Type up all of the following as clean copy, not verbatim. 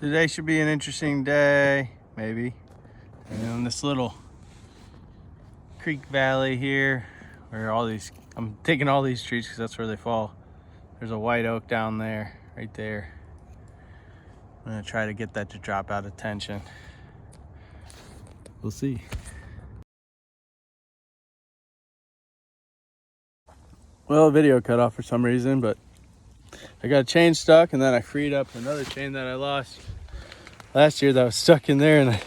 Today should be an interesting day, maybe. And this little creek valley here, where I'm taking all these trees because that's where they fall. There's a white oak down there, right there. I'm gonna try to get that to drop out of tension. We'll see. Well, the video cut off for some reason, but I got a chain stuck, and then I freed up another chain that I lost last year that was stuck in there, and it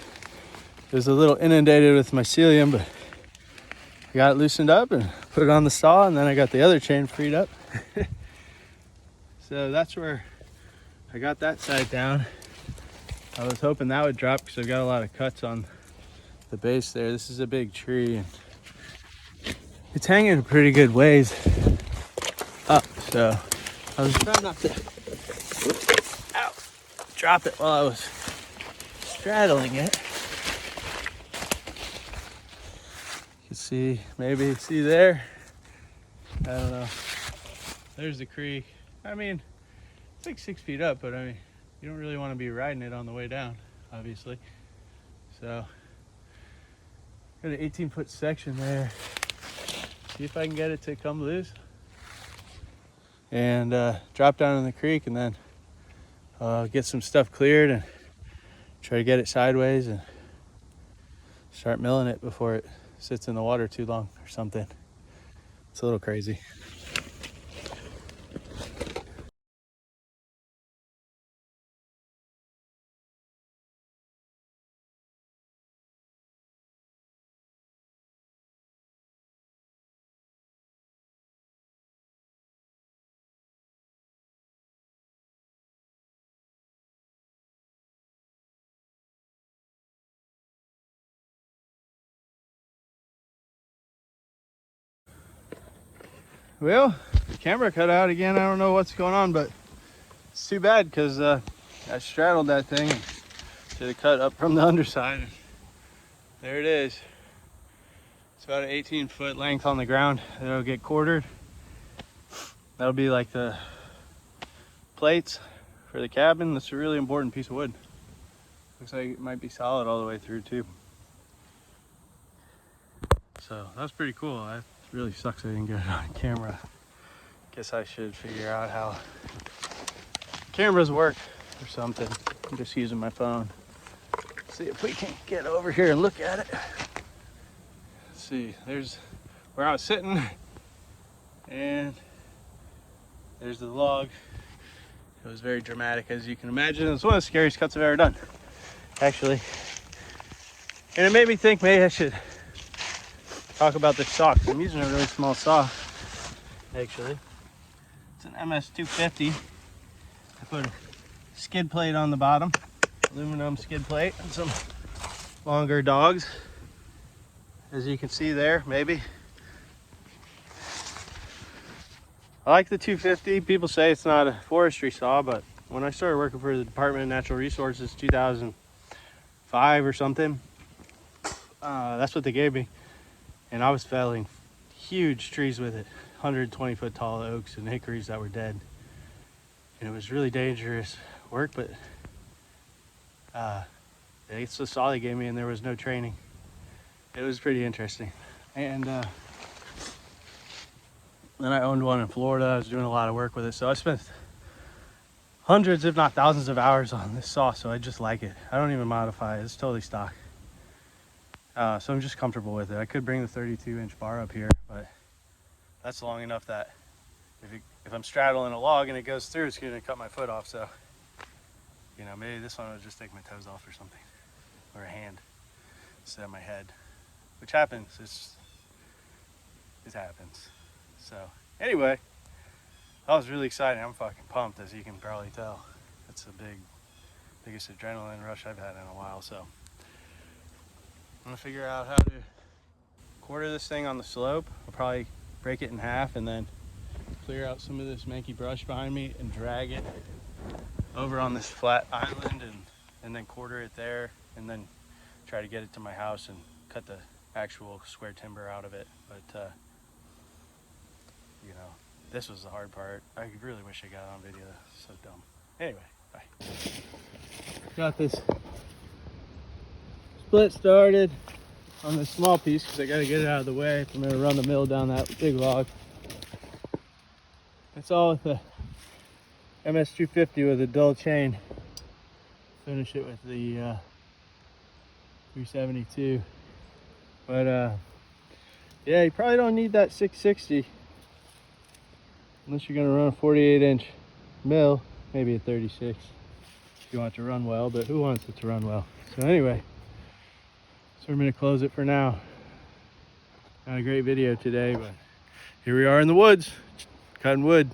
was a little inundated with mycelium, but I got it loosened up and put it on the saw, and then I got the other chain freed up. So that's where I got that side down. I was hoping that would drop because I've got a lot of cuts on the base there. This is a big tree, and it's hanging a pretty good ways up, so I was trying not to drop it while I was straddling it. You can see, maybe see there. I don't know. There's the creek. I mean, it's like 6 feet up, but I mean, you don't really want to be riding it on the way down, obviously. So, got an 18-foot section there. See if I can get it to come loose and drop down in the creek, and then get some stuff cleared and try to get it sideways and start milling it before it sits in the water too long or something. It's a little crazy. Well, the camera cut out again. I don't know what's going on, but it's too bad because I straddled that thing and should have cut up from the underside. There it is. It's about an 18-foot length on the ground. It'll get quartered. That'll be like the plates for the cabin. That's a really important piece of wood. Looks like it might be solid all the way through too. So that was pretty cool. It really sucks I didn't get it on camera. Guess I should figure out how cameras work or something. I'm just using my phone. See if we can get over here and look at it. Let's see, there's where I was sitting, and there's the log. It was very dramatic, as you can imagine. It's one of the scariest cuts I've ever done, actually. And it made me think maybe I should talk about this saw, because I'm using a really small saw, actually. It's an MS-250. I put a skid plate on the bottom, aluminum skid plate, and some longer dogs, as you can see there, maybe. I like the 250. People say it's not a forestry saw, but when I started working for the Department of Natural Resources 2005 or something, that's what they gave me. And I was felling huge trees with it, 120-foot tall oaks and hickories that were dead. And it was really dangerous work, but it's the saw they gave me, and there was no training. It was pretty interesting. And then I owned one in Florida. I was doing a lot of work with it, so I spent hundreds, if not thousands of hours on this saw, so I just like it. I don't even modify it. It's totally stock. So I'm just comfortable with it. I could bring the 32-inch bar up here, but that's long enough that if I'm straddling a log and it goes through, it's gonna cut my foot off. So, you know, maybe this one would just take my toes off or something, or a hand instead of my head, which happens. It happens. So anyway, that was really exciting. I'm fucking pumped, as you can probably tell. It's the biggest adrenaline rush I've had in a while. So I'm gonna figure out how to quarter this thing on the slope. I'll probably break it in half and then clear out some of this manky brush behind me and drag it over on this flat island and then quarter it there, and then try to get it to my house and cut the actual square timber out of it. But you know, this was the hard part. I really wish I got it on video. So dumb. Anyway, bye. Got this split started on this small piece because I got to get it out of the way if I'm going to run the mill down that big log. It's all with the MS250 with a dull chain. Finish it with the 372. But yeah, you probably don't need that 660 unless you're going to run a 48-inch mill, maybe a 36 if you want it to run well, but who wants it to run well? So anyway, so we're going to close it for now. Not a great video today, but here we are in the woods, cutting wood.